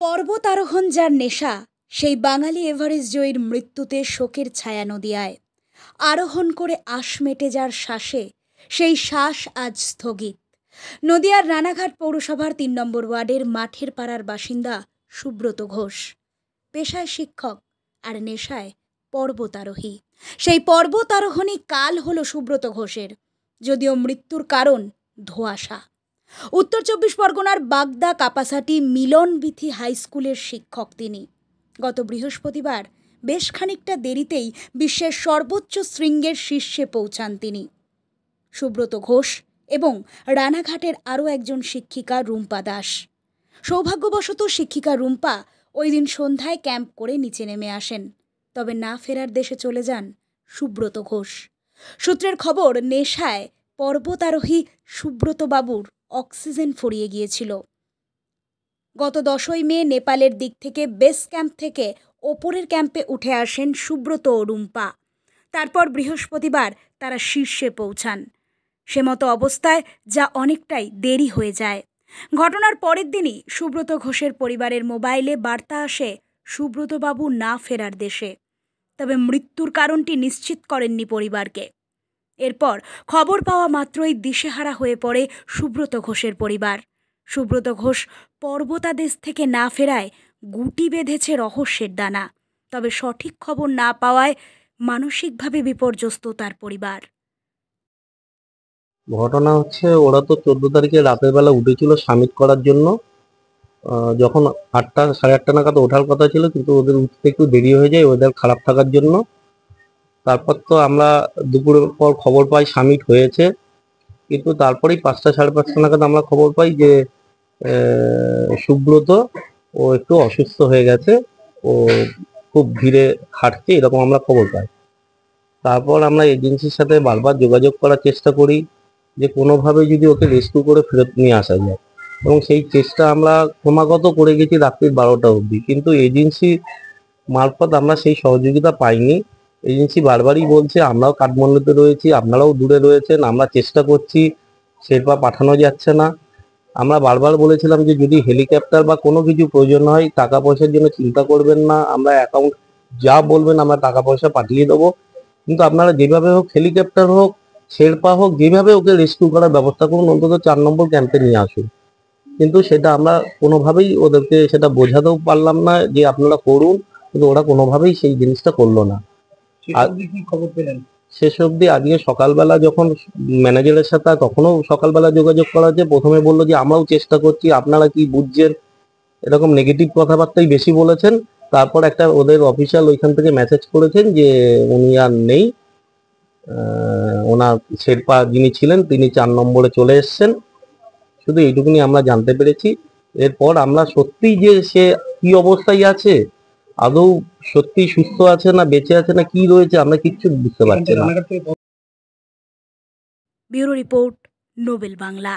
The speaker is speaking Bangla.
পর্বতারোহণ যার নেশা, সেই বাঙালি এভারেস্ট জয়ীর মৃত্যুতে শোকের ছায়া নদিয়ায়। আরোহণ করে আশ মেটে যার শ্বাসে, সেই শ্বাস আজ স্থগিত। নদিয়ার রানাঘাট পৌরসভার ৩ নম্বর ওয়ার্ডের মাঠের পাড়ার বাসিন্দা সুব্রত ঘোষ। পেশায় শিক্ষক আর নেশায় পর্বতারোহী। সেই পর্বতারোহণই কাল হলো সুব্রত ঘোষের, যদিও মৃত্যুর কারণ ধোঁয়াশা। উত্তর ২৪ পরগনার বাগদা কাপাসাটি মিলনবিথি হাই স্কুলের শিক্ষক তিনি। গত বৃহস্পতিবার বেশ খানিকটা দেরিতেই বিশ্বের সর্বোচ্চ শৃঙ্গের শীর্ষে পৌঁছান তিনি। সুব্রত ঘোষ এবং রানাঘাটের আরও একজন শিক্ষিকা রুম্পা দাস। সৌভাগ্যবশত শিক্ষিকা রুম্পা ওই দিন সন্ধ্যায় ক্যাম্প করে নিচে নেমে আসেন, তবে না ফেরার দেশে চলে যান সুব্রত ঘোষ। সূত্রের খবর, নেশায় পর্বতারোহী সুব্রত বাবুর অক্সিজেন ফুরিয়ে গিয়েছিল। গত 10ই মে নেপালের দিক থেকে বেস ক্যাম্প থেকে ওপরের ক্যাম্পে উঠে আসেন সুব্রত ও রুম্পা। তারপর বৃহস্পতিবার তারা শীর্ষে পৌঁছান। সে মতো অবস্থায় যা অনেকটাই দেরি হয়ে যায়। ঘটনার পরের দিনই সুব্রত ঘোষের পরিবারের মোবাইলে বার্তা আসে সুব্রতবাবু না ফেরার দেশে, তবে মৃত্যুর কারণটি নিশ্চিত করেননি পরিবারকে। এরপর খবর পাওয়া মাত্রই দিশেহারা হয়ে পড়ে সুব্রত ঘোষের পরিবার। সুব্রত ঘোষ পর্বতাদেশ থেকে না ফেরায় গুটি বেঁধেছে রহস্যের ডানা, তবে সঠিক খবর না পাওয়ায় মানসিকভাবে বিপর্যস্ত তার পরিবার। ঘটনা হচ্ছে, ওরা তো 14 তারিখে রাতের বেলা উঠেছিল সামিট করার জন্য। যখন 8টা সাড়ে 8টা নাগাদ ওঠার কথা ছিল, কিন্তু ওদের উঠতে একটু দেরি হয়ে যায় ওয়েদার খারাপ থাকার জন্য। তারপর তো আমরা দুপুরের পর খবর পাই সামিট হয়েছে, কিন্তু তারপরেই 5টা সাড়ে 5টা নাগাদ আমরা খবর পাই যে সুব্রত ও একটু অসুস্থ হয়ে গেছে, ও খুব ধীরে হাঁটছে, এরকম আমরা খবর পাই। তারপর আমরা এজেন্সির সাথে বারবার যোগাযোগ করার চেষ্টা করি যে কোনোভাবে যদি ওকে রেস্কিউ করে ফেরত নিয়ে আসা যায়, এবং সেই চেষ্টা আমরা ক্রমাগত করে গেছি রাত্রি 12টা অবধি, কিন্তু এজেন্সি মারফত আমরা সেই সহযোগিতা পাইনি। এজেন্সি বারবারই বলছে আমরাও কাঠমান্ডুতে রয়েছি, আপনারাও দূরে রয়েছেন, আমরা চেষ্টা করছি, শেরপা পাঠানো যাচ্ছে না। আমরা বারবার বলেছিলাম যে যদি হেলিকপ্টার বা কোনো কিছু প্রয়োজন হয় টাকা পয়সার জন্য চিন্তা করবেন না, আমরা অ্যাকাউন্ট যা বলবেন আমরা টাকা পয়সা পাঠিয়ে দেবো, কিন্তু আপনারা যেভাবে হোক, হেলিকপ্টার হোক, শেরপা হোক, যেভাবে ওকে রেস্কিউ করার ব্যবস্থা করুন, অন্তত 4 নম্বর ক্যাম্পে নিয়ে আসুন। কিন্তু সেটা আমরা কোনোভাবেই ওদেরকে সেটা বোঝাতেও পারলাম না যে আপনারা করুন, কিন্তু ওরা কোনোভাবেই সেই জিনিসটা করলো না। খবর পেলেন শেষ অবধি আজকে সকালবেলা যখন ম্যানেজারের সাথে, তখনও সকালবেলা যোগাযোগ করা হচ্ছে, প্রথমে বললো যে আমরাও চেষ্টা করছি, আপনারা কি বুঝছেন, এরকম নেগেটিভ কথাবার্তাই বেশি বলেছেন। তারপর একটা ওদের অফিসিয়াল ওইখান থেকে মেসেজ করেছেন যে উনি আর নেই, ওনার শেরপা যিনি ছিলেন তিনি 4 নম্বরে চলে এসছেন। শুধু এইটুকুনি আমরা জানতে পেরেছি। এরপর আমরা সত্যিই যে সে কি অবস্থায় আছে, আদৌ সত্যি সুস্থ আছে না বেঁচে আছে না কি রয়েছে, আমরা কিচ্ছু বুঝতে পারছি না। Bureau report, Nobel Bangla.